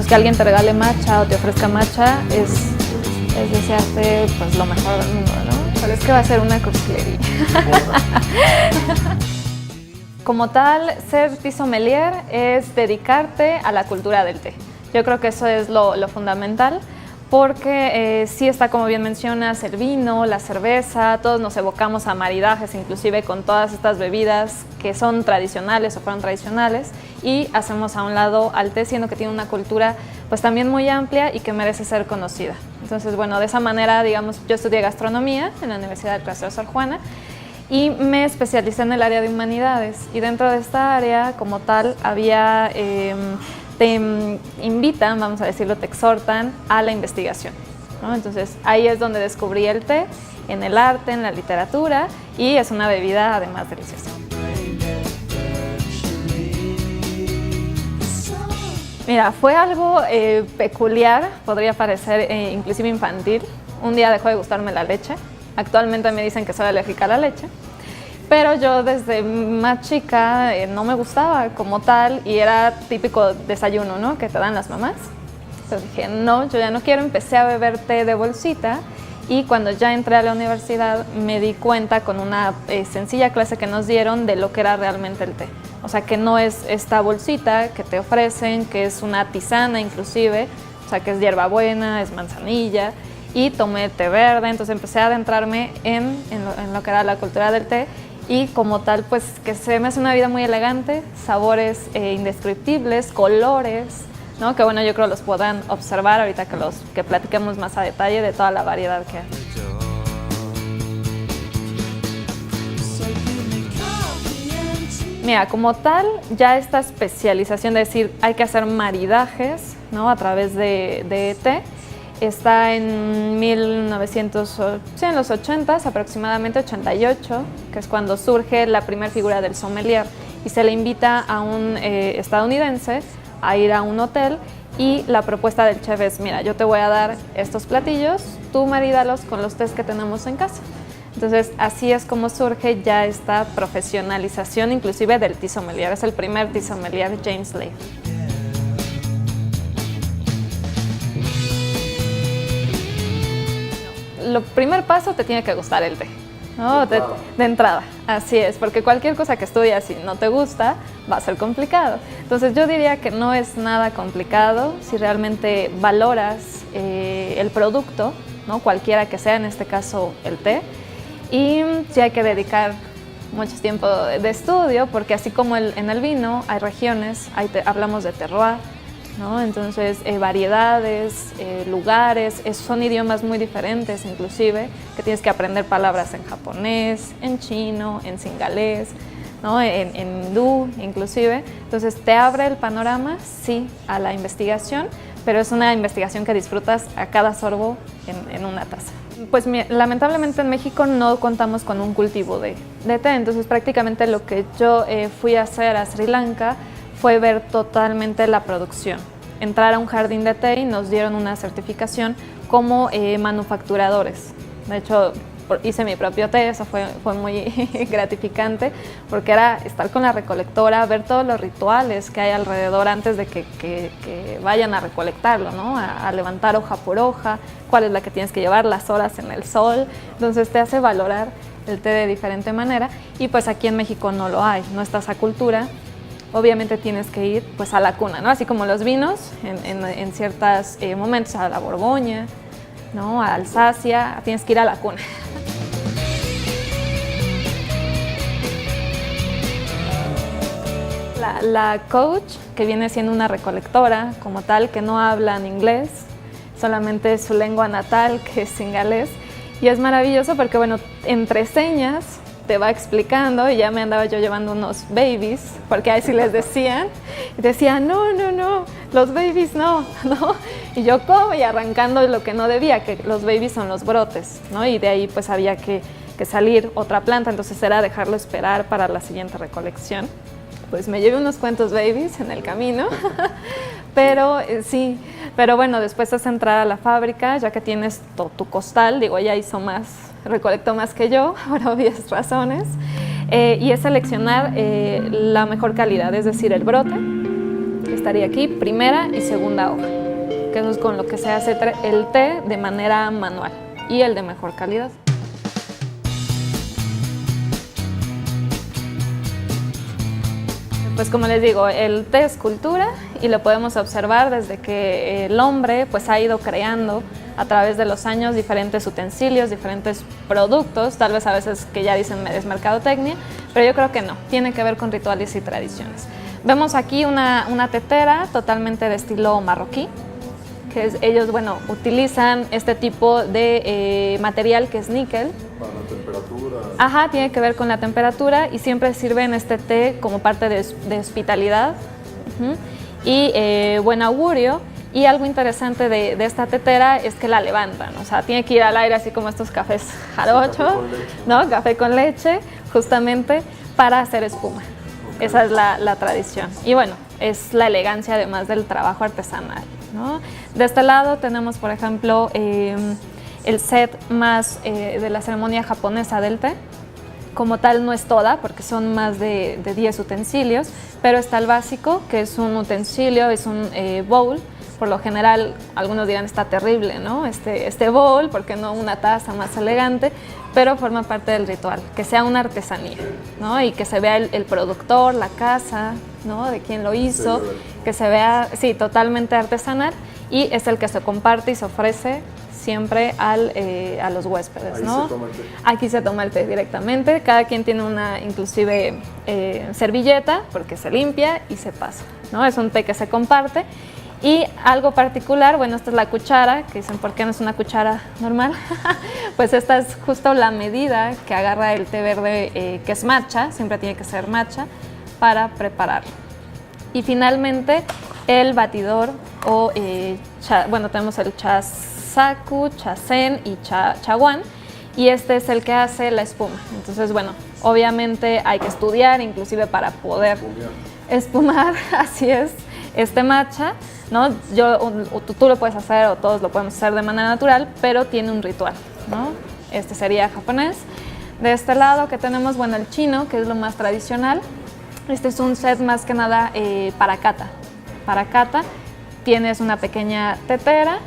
pues que alguien te regale matcha o te ofrezca matcha es desearte pues lo mejor del mundo, ¿no? Pero es que va a ser una cursilería. Como tal, ser tea sommelier es dedicarte a la cultura del té. Yo creo que eso es lo fundamental, porque sí está, como bien mencionas, el vino, la cerveza, todos nos evocamos a maridajes, inclusive con todas estas bebidas que son tradicionales o fueron tradicionales, y hacemos a un lado al té, siendo que tiene una cultura pues también muy amplia y que merece ser conocida. Entonces, bueno, de esa manera, digamos, yo estudié gastronomía en la Universidad del Claustro de Sor Juana y me especialicé en el área de humanidades, y dentro de esta área como tal había te invitan, vamos a decirlo, te exhortan a la investigación, ¿no? Entonces ahí es donde descubrí el té, en el arte, en la literatura, y es una bebida además deliciosa. Mira, fue algo peculiar, podría parecer inclusive infantil. Un día dejó de gustarme la leche. Actualmente me dicen que soy alérgica a la leche. Pero yo desde más chica no me gustaba como tal, y era típico desayuno, ¿no?, que te dan las mamás. Entonces dije, no, yo ya no quiero, empecé a beber té de bolsita, y cuando ya entré a la universidad me di cuenta con una sencilla clase que nos dieron de lo que era realmente el té. O sea, que no es esta bolsita que te ofrecen, que es una tisana inclusive, o sea, que es hierbabuena, es manzanilla, y tomé té verde. Entonces empecé a adentrarme en lo que era la cultura del té, y como tal, pues que se me hace una vida muy elegante, sabores indescriptibles, colores, ¿no?, que bueno, yo creo los puedan observar ahorita que platiquemos más a detalle de toda la variedad que hay. Mira, como tal, ya esta especialización de decir hay que hacer maridajes, ¿no?, a través de té, está en 1900, sí, en los 80s, aproximadamente 88, que es cuando surge la primera figura del sommelier, y se le invita a un estadounidense a ir a un hotel, y la propuesta del chef es, mira, yo te voy a dar estos platillos, tú marídalos con los tés que tenemos en casa. Entonces, así es como surge ya esta profesionalización inclusive del tea sommelier. Es el primer tea sommelier, James Lay. Lo primer paso, te tiene que gustar el té, ¿no? De entrada, así es, porque cualquier cosa que estudias y no te gusta va a ser complicado. Entonces yo diría que no es nada complicado si realmente valoras el producto, ¿no?, cualquiera que sea, en este caso el té, y sí hay que dedicar mucho tiempo de estudio, porque así como en el vino hay regiones, hablamos de terroir, ¿no? Entonces, variedades, lugares, son idiomas muy diferentes inclusive, que tienes que aprender palabras en japonés, en chino, en singalés, ¿no?, en hindú inclusive. Entonces, te abre el panorama, sí, a la investigación, pero es una investigación que disfrutas a cada sorbo en una taza. Pues lamentablemente en México no contamos con un cultivo de té, entonces prácticamente lo que yo fui a hacer a Sri Lanka fue ver totalmente la producción, entrar a un jardín de té, y nos dieron una certificación como manufacturadores. De hecho, hice mi propio té, eso fue muy gratificante, porque era estar con la recolectora, ver todos los rituales que hay alrededor antes de que vayan a recolectarlo, ¿no?, a levantar hoja por hoja, cuál es la que tienes que llevar, las horas en el sol. Entonces te hace valorar el té de diferente manera, y pues aquí en México no lo hay, no está esa cultura. Obviamente tienes que ir pues a la cuna, ¿no?, así como los vinos, en ciertos momentos a la Borgoña, ¿no?, a Alsacia, tienes que ir a la cuna. La coach, que viene siendo una recolectora como tal, que no hablan inglés, solamente su lengua natal, que es singalés, y es maravilloso porque, bueno, entre señas te va explicando, y ya me andaba yo llevando unos babies, porque ahí sí les decían, y decía, no, los babies no, y yo como, y arrancando lo que no debía, que los babies son los brotes, ¿no?, y de ahí pues había que salir otra planta, entonces era dejarlo esperar para la siguiente recolección. Pues me llevé unos cuantos babies en el camino, pero sí, pero bueno, después es entrar a la fábrica, ya que tienes tu costal, digo, ella hizo más, recolectó más que yo, por obvias razones, y es seleccionar la mejor calidad, es decir, el brote, que estaría aquí, primera y segunda hoja, que eso es con lo que se hace el té de manera manual y el de mejor calidad. Pues como les digo, el té es cultura y lo podemos observar desde que el hombre pues ha ido creando a través de los años diferentes utensilios, diferentes productos, tal vez a veces que ya dicen es mercadotecnia, pero yo creo que no, tiene que ver con rituales y tradiciones. Vemos aquí una tetera totalmente de estilo marroquí, que ellos, bueno, utilizan este tipo de material que es níquel. Para la temperatura. Ajá, tiene que ver con la temperatura y siempre sirven este té como parte de hospitalidad y buen augurio. Y algo interesante de esta tetera es que la levantan, o sea, tiene que ir al aire así como estos cafés jarocho, ¿no? Café con leche, justamente para hacer espuma. Okay. Esa es la tradición. Y bueno, es la elegancia además del trabajo artesanal, ¿no? De este lado tenemos, por ejemplo, el set más de la ceremonia japonesa del té. Como tal no es toda, porque son más de 10 utensilios, pero está el básico, que es un utensilio, es un bowl. Por lo general, algunos dirán está terrible, ¿no? Este bowl, porque no una taza más elegante, pero forma parte del ritual, que sea una artesanía, ¿no? Y que se vea el productor, la casa, ¿no? De quién lo hizo, que se vea, sí, totalmente artesanal, y es el que se comparte y se ofrece siempre a los huéspedes, ¿no? Ahí se toma el té. Aquí se toma el té directamente, cada quien tiene una inclusive servilleta, porque se limpia y se pasa, ¿no? Es un té que se comparte. Y algo particular, bueno, esta es la cuchara, que dicen, ¿por qué no es una cuchara normal? Pues esta es justo la medida que agarra el té verde, que es matcha, siempre tiene que ser matcha, para prepararlo. Y finalmente, el batidor, o, bueno, tenemos el chasaku, chasen y chaguán, y este es el que hace la espuma. Entonces, bueno, obviamente hay que estudiar, inclusive para poder espumar, así es, este matcha, ¿no? Tú lo puedes hacer o todos lo podemos hacer de manera natural, pero tiene un ritual, ¿no? Este sería japonés. De este lado que tenemos, bueno, el chino, que es lo más tradicional. Este es un set más que nada para cata. Para cata tienes una pequeña tetera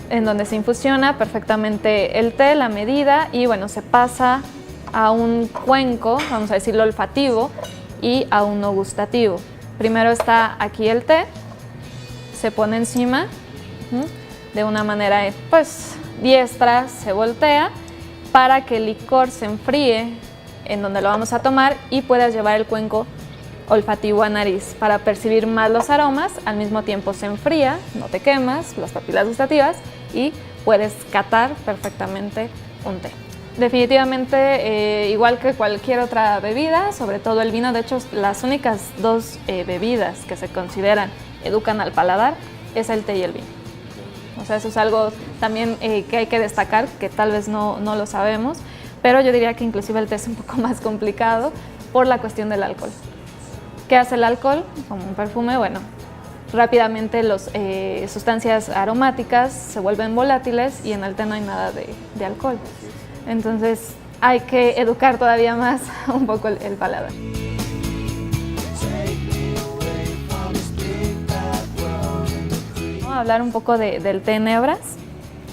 en donde se infusiona perfectamente el té, la medida, y bueno, se pasa a un cuenco, vamos a decirlo olfativo, y a uno gustativo. Primero está aquí el té, se pone encima de una manera pues diestra, se voltea para que el licor se enfríe en donde lo vamos a tomar y puedas llevar el cuenco olfativo a nariz para percibir más los aromas. Al mismo tiempo se enfría, no te quemas las papilas gustativas y puedes catar perfectamente un té. Definitivamente, igual que cualquier otra bebida, sobre todo el vino, de hecho las únicas dos bebidas que se consideran educan al paladar es el té y el vino. O sea, eso es algo también que hay que destacar, que tal vez no lo sabemos, pero yo diría que inclusive el té es un poco más complicado por la cuestión del alcohol. ¿Qué hace el alcohol? Como un perfume, bueno, rápidamente las sustancias aromáticas se vuelven volátiles y en el té no hay nada de alcohol. Entonces hay que educar todavía más un poco el paladar. Vamos a hablar un poco del té en hebras,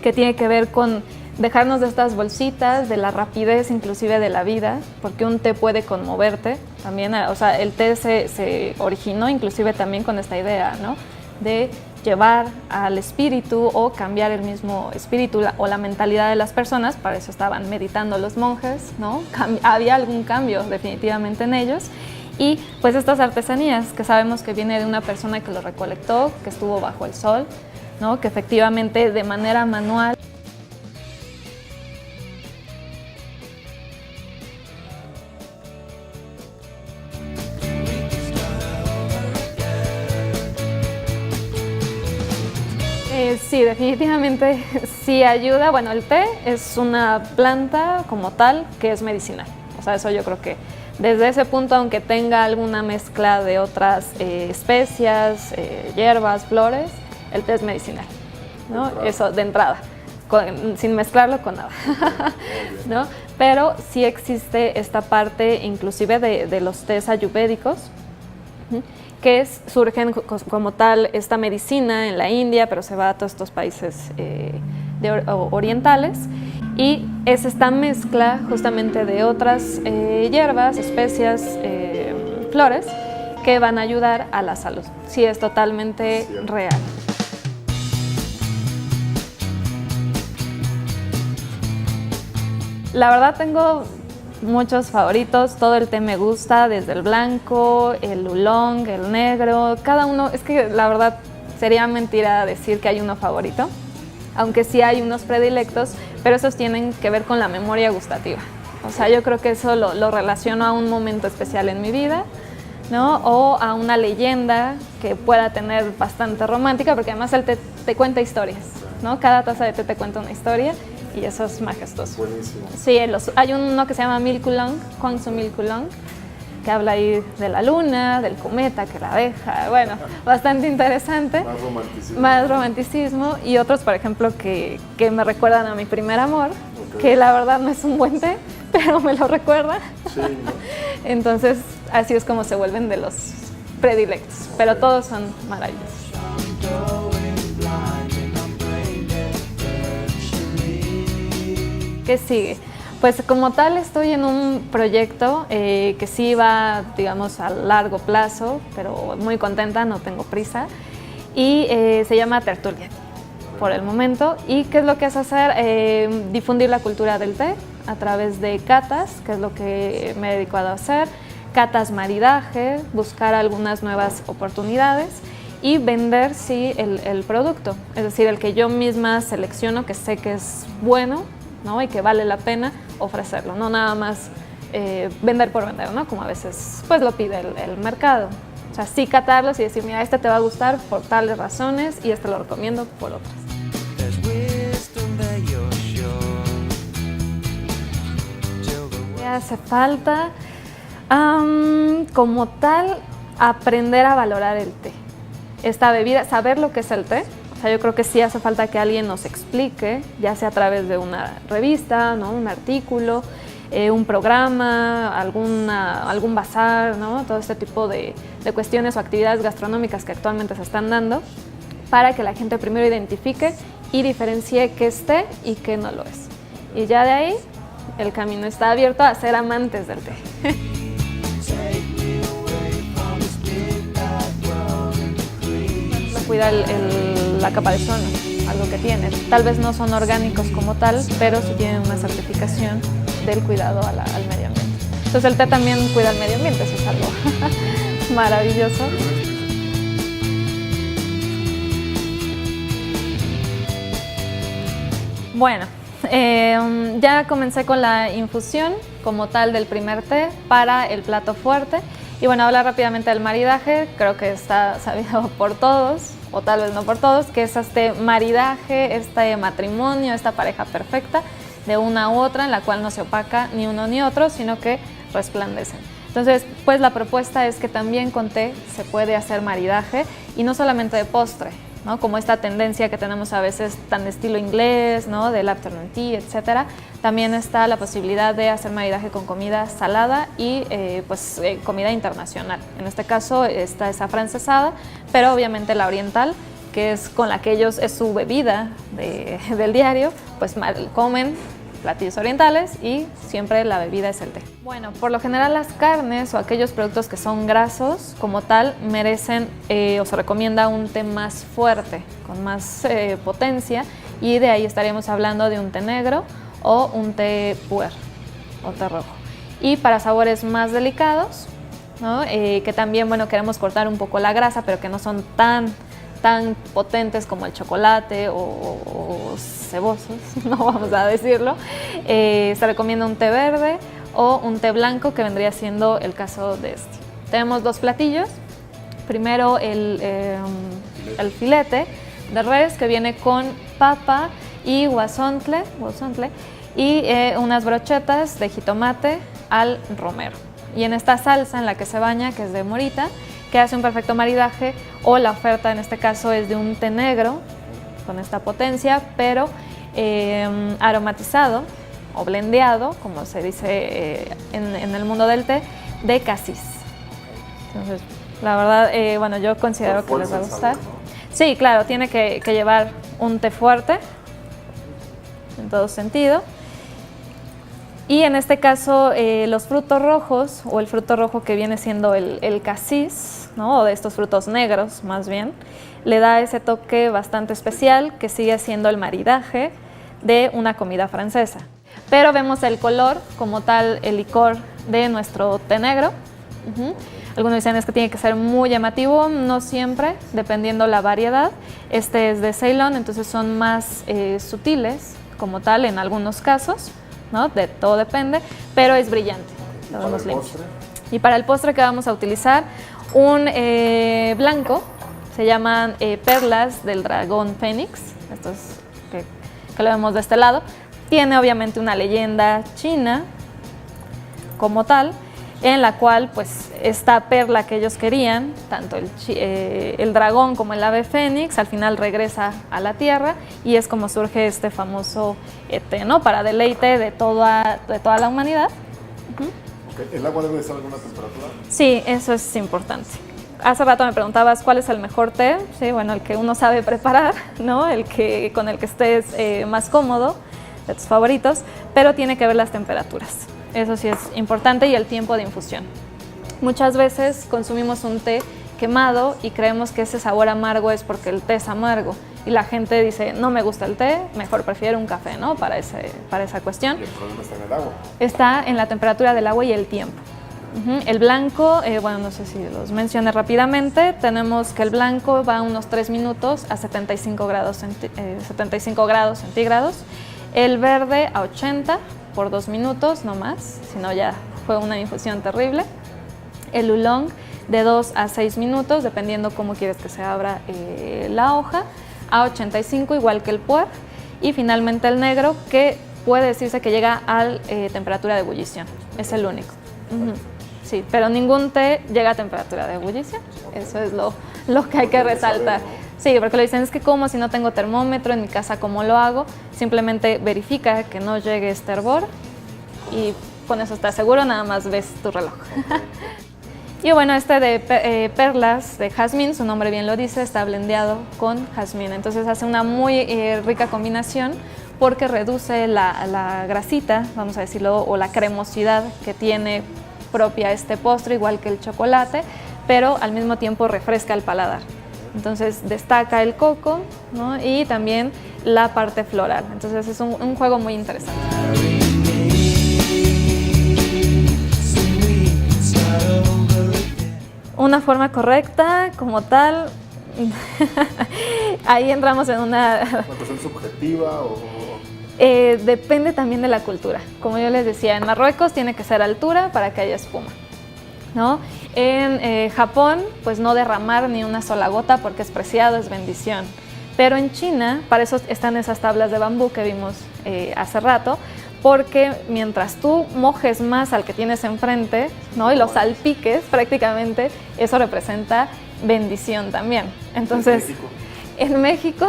que tiene que ver con dejarnos de estas bolsitas, de la rapidez inclusive de la vida, porque un té puede conmoverte también, o sea, el té se originó inclusive también con esta idea, ¿no? De llevar al espíritu o cambiar el mismo espíritu o la mentalidad de las personas. Para eso estaban meditando los monjes, ¿no? Había algún cambio definitivamente en ellos. Y pues estas artesanías que sabemos que viene de una persona que lo recolectó, que estuvo bajo el sol, ¿no? Que efectivamente de manera manual sí, definitivamente sí ayuda. Bueno, el té es una planta como tal que es medicinal. O sea, eso yo creo que desde ese punto, aunque tenga alguna mezcla de otras especias, hierbas, flores, el té es medicinal, ¿no? Eso de entrada, sin mezclarlo con nada, ¿no? Pero sí existe esta parte inclusive de los tés ayurvédicos, surgen como tal esta medicina en la India, pero se va a todos estos países orientales, y es esta mezcla justamente de otras hierbas, especias, flores, que van a ayudar a la salud. Sí, es totalmente real. La verdad tengo muchos favoritos, todo el té me gusta, desde el blanco, el oolong, el negro, cada uno, es que la verdad sería mentira decir que hay uno favorito, aunque sí hay unos predilectos, pero esos tienen que ver con la memoria gustativa. O sea, yo creo que eso lo relaciono a un momento especial en mi vida, ¿no? O a una leyenda que pueda tener bastante romántica, porque además el té te cuenta historias, ¿no? Cada taza de té te cuenta una historia. Y eso es majestuoso. Buenísimo. Sí, hay uno que se llama Milk Oolong, Kwangsu Milk Oolong, que habla ahí de la luna, del cometa, que la abeja, bueno, bastante interesante. Más romanticismo. Más romanticismo. Y otros, por ejemplo, que me recuerdan a mi primer amor, que la verdad no es un buen té, pero me lo recuerda. Sí, ¿no? Entonces, así es como se vuelven de los predilectos, pero todos son maravillosos. ¿Qué sigue? Pues como tal estoy en un proyecto que sí va, digamos, a largo plazo, pero muy contenta, no tengo prisa, y se llama Tertulia por el momento. ¿Y qué es lo que es hacer? Difundir la cultura del té a través de catas, que es lo que me he dedicado a hacer, catas maridaje, buscar algunas nuevas oportunidades y vender, sí, el producto, es decir, el que yo misma selecciono, que sé que es bueno, ¿no? Y que vale la pena ofrecerlo, no nada más vender por vender, ¿no? Como a veces pues lo pide el mercado. O sea, sí catarlos y decir, mira, este te va a gustar por tales razones y este lo recomiendo por otras. ¿Qué hace falta? Como tal, aprender a valorar el té. Esta bebida, saber lo que es el té. O sea, yo creo que sí hace falta que alguien nos explique, ya sea a través de una revista, ¿no? Un artículo, un programa, algún bazar, ¿no? Todo este tipo de cuestiones o actividades gastronómicas que actualmente se están dando, para que la gente primero identifique y diferencie qué es té y qué no lo es. Y ya de ahí el camino está abierto a ser amantes del té. Cuida la capa de ozono, algo que tiene. Tal vez no son orgánicos como tal, pero sí tienen una certificación del cuidado al medio ambiente. Entonces el té también cuida el medio ambiente, eso es algo maravilloso. Bueno, ya comencé con la infusión como tal del primer té para el plato fuerte. Y bueno, hablar rápidamente del maridaje, creo que está sabido por todos, o tal vez no por todos, que es este maridaje, este matrimonio, esta pareja perfecta de una u otra, en la cual no se opaca ni uno ni otro, sino que resplandecen. Entonces, pues la propuesta es que también con té se puede hacer maridaje, y no solamente de postre, ¿no? Como esta tendencia que tenemos a veces tan de estilo inglés, ¿no? Del afternoon tea, etcétera. También está la posibilidad de hacer maridaje con comida salada y comida internacional. En este caso está esa francesada, pero obviamente la oriental, que es con la que ellos es su bebida del diario, pues comen platillos orientales y siempre la bebida es el té. Bueno, por lo general las carnes o aquellos productos que son grasos como tal merecen o se recomienda un té más fuerte, con más potencia, y de ahí estaríamos hablando de un té negro o un té puer o té rojo. Y para sabores más delicados, ¿no? Que también, bueno, queremos cortar un poco la grasa, pero que no son tan potentes como el chocolate o cebosos, no vamos a decirlo. Se recomienda un té verde o un té blanco, que vendría siendo el caso de este. Tenemos dos platillos. Primero el filete de res, que viene con papa y guasontle y unas brochetas de jitomate al romero. Y en esta salsa en la que se baña, que es de morita, que hace un perfecto maridaje, o la oferta en este caso es de un té negro con esta potencia, pero aromatizado o blendeado, como se dice en el mundo del té, de casis. Entonces, La verdad, bueno, yo considero que les va a gustar. Sí, claro, tiene que llevar un té fuerte, en todo sentido. Y en este caso, los frutos rojos, o el fruto rojo que viene siendo el casis, ¿no? O de estos frutos negros, más bien, le da ese toque bastante especial que sigue siendo el maridaje de una comida francesa. Pero vemos el color como tal, el licor de nuestro té negro. Algunos dicen es que tiene que ser muy llamativo, no siempre, dependiendo la variedad. Este es de Ceylon, entonces son más sutiles como tal en algunos casos, ¿no? Todo depende, pero es brillante. Lo vemos limpio. Y para el postre que vamos a utilizar, un blanco, se llaman perlas del dragón fénix, estos que lo vemos de este lado. Tiene obviamente una leyenda china como tal, en la cual pues esta perla que ellos querían, tanto el dragón como el ave fénix, al final regresa a la tierra y es como surge este famoso té, ¿no? Para deleite de toda la humanidad. Okay. ¿El agua debe estar a alguna temperatura? Sí, eso es importante. Hace rato me preguntabas cuál es el mejor té. Sí, bueno, el que uno sabe preparar, ¿no? Con el que estés más cómodo, de tus favoritos, pero tiene que ver las temperaturas. Eso sí es importante, y el tiempo de infusión. Muchas veces consumimos un té quemado y creemos que ese sabor amargo es porque el té es amargo y la gente dice, no me gusta el té, mejor prefiero un café, ¿no? Para esa cuestión. Y el problema está en el agua. Está en la temperatura del agua y el tiempo. El blanco, bueno, no sé si los mencioné rápidamente, tenemos que el blanco va a unos 3 minutos a 75 grados centígrados, el verde a 80 por 2 minutos, no más, si no ya fue una infusión terrible. El oolong de 2 a 6 minutos, dependiendo cómo quieres que se abra la hoja, a 85, igual que el puer. Y finalmente el negro, que puede decirse que llega a temperatura de ebullición, es el único. Sí, pero ningún té llega a temperatura de ebullición, eso es lo que hay que resaltar. Sí, porque lo dicen, es que como si no tengo termómetro en mi casa, ¿cómo lo hago? Simplemente verifica que no llegue este hervor y con eso estás seguro, nada más ves tu reloj. Y bueno, este de perlas de jazmín, su nombre bien lo dice, está blendeado con jazmín, entonces hace una muy rica combinación porque reduce la grasita, vamos a decirlo, o la cremosidad que tiene propia este postre, igual que el chocolate, pero al mismo tiempo refresca el paladar. Entonces destaca el coco, ¿no? Y también la parte floral. Entonces es un juego muy interesante. Una forma correcta, como tal, ahí entramos en una cuestión subjetiva o... depende también de la cultura. Como yo les decía, en Marruecos tiene que ser altura para que haya espuma, ¿no? En Japón, pues no derramar ni una sola gota porque es preciado, es bendición. Pero en China, para eso están esas tablas de bambú que vimos hace rato, porque mientras tú mojes más al que tienes enfrente, ¿no? Y lo salpiques prácticamente, eso representa bendición también. Entonces, en México,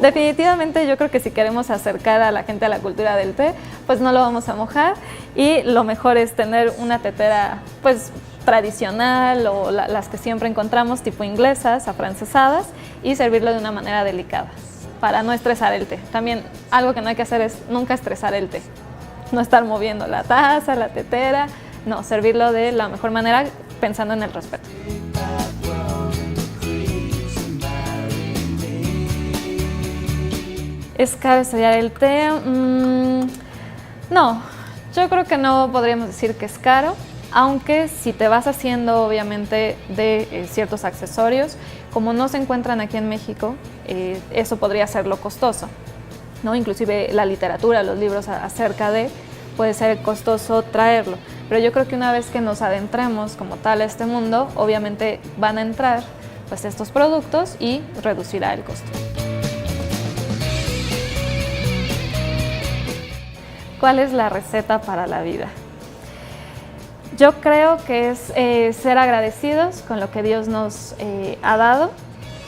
definitivamente yo creo que si queremos acercar a la gente a la cultura del té, pues no lo vamos a mojar, y lo mejor es tener una tetera pues tradicional o las que siempre encontramos, tipo inglesas, afrancesadas, y servirlo de una manera delicada para no estresar el té. También algo que no hay que hacer es nunca estresar el té, no estar moviendo la taza, la tetera, no, servirlo de la mejor manera pensando en el respeto. ¿Es caro estudiar el té? No, yo creo que no podríamos decir que es caro, aunque si te vas haciendo obviamente de ciertos accesorios, como no se encuentran aquí en México, eso podría serlo costoso, ¿no? Inclusive la literatura, los libros acerca de, puede ser costoso traerlo, pero yo creo que una vez que nos adentremos como tal a este mundo, obviamente van a entrar pues estos productos y reducirá el costo. ¿Cuál es la receta para la vida? Yo creo que es ser agradecidos con lo que Dios nos ha dado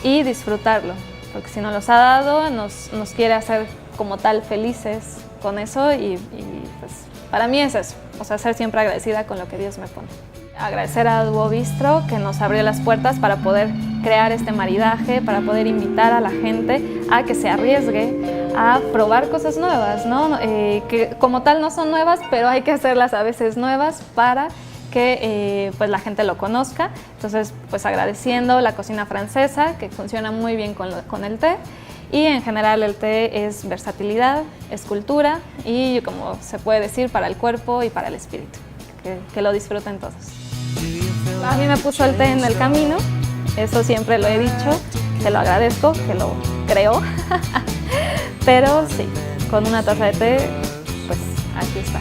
y disfrutarlo, porque si nos los ha dado, nos quiere hacer como tal felices con eso y pues para mí es eso, o sea, ser siempre agradecida con lo que Dios me pone. agradecer a Duo Bistro que nos abrió las puertas para poder crear este maridaje, para poder invitar a la gente a que se arriesgue a probar cosas nuevas, ¿no? Que como tal no son nuevas, pero hay que hacerlas a veces nuevas para que pues la gente lo conozca. Entonces, pues agradeciendo la cocina francesa, que funciona muy bien con el té, y en general el té es versatilidad, es cultura y, como se puede decir, para el cuerpo y para el espíritu. Que lo disfruten todos. A mí me puso el té en el camino, eso siempre lo he dicho, que lo agradezco, que lo creo, pero sí, con una taza de té, pues aquí está.